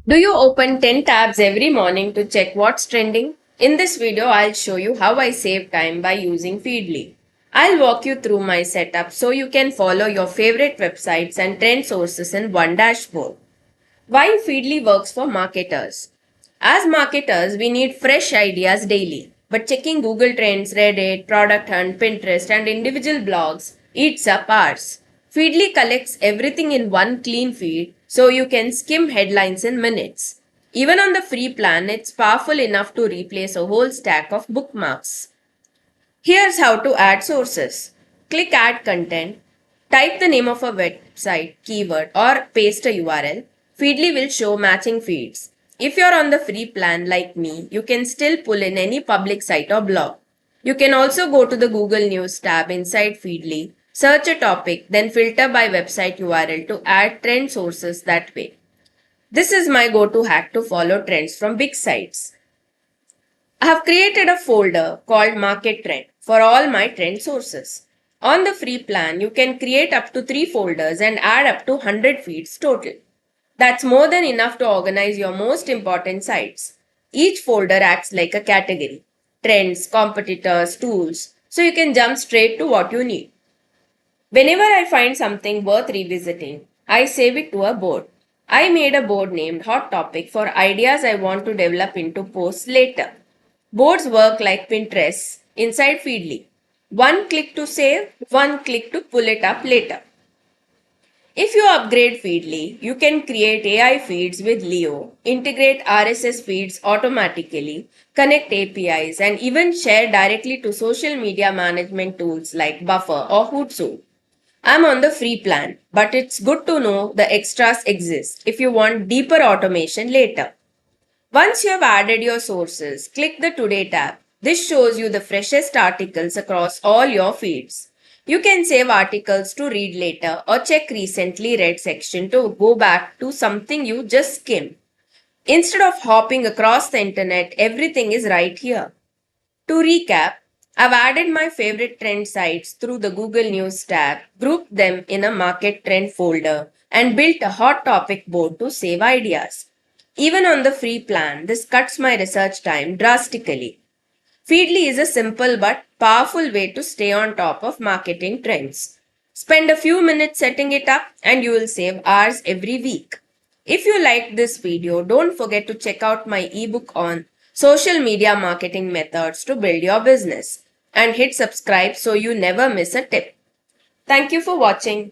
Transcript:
Do you open 10 tabs every morning to check what's trending? In this video, I'll show you how I save time by using Feedly. I'll walk you through my setup so you can follow your favorite websites and trend sources in one dashboard. Why Feedly works for marketers. As marketers, we need fresh ideas daily. But checking Google Trends, Reddit, Product Hunt, Pinterest, and individual blogs eats up hours. Feedly collects everything in one clean feed so you can skim headlines in minutes. Even on the free plan, it's powerful enough to replace a whole stack of bookmarks. Here's how to add sources. Click Add Content, type the name of a website, keyword, or paste a URL. Feedly will show matching feeds. If you're on the free plan like me, you can still pull in any public site or blog. You can also go to the Google News tab inside Feedly, search a topic, then filter by website URL to add trend sources that way. This is my go-to hack to follow trends from big sites. I have created a folder called Market Trend for all my trend sources. On the free plan, you can create up to 3 folders and add up to 100 feeds total. That's more than enough to organize your most important sites. Each folder acts like a category: trends, competitors, tools, so you can jump straight to what you need. Whenever I find something worth revisiting, I save it to a board. I made a board named Hot Topic for ideas I want to develop into posts later. Boards work like Pinterest inside Feedly. One click to save, one click to pull it up later. If you upgrade Feedly, you can create AI feeds with Leo, integrate RSS feeds automatically, connect APIs, and even share directly to social media management tools like Buffer or Hootsuite. I'm on the free plan, but it's good to know the extras exist if you want deeper automation later. Once you have added your sources, click the Today tab. This shows you the freshest articles across all your feeds. You can save articles to read later or check recently read section to go back to something you just skimmed. Instead of hopping across the internet, everything is right here. To recap, I've added my favorite trend sites through the Google News tab, grouped them in a market trend folder, and built a hot topic board to save ideas. Even on the free plan, this cuts my research time drastically. Feedly is a simple but powerful way to stay on top of marketing trends. Spend a few minutes setting it up and you will save hours every week. If you liked this video, don't forget to check out my ebook on social media marketing methods to build your business and hit subscribe so you never miss a tip. Thank you for watching.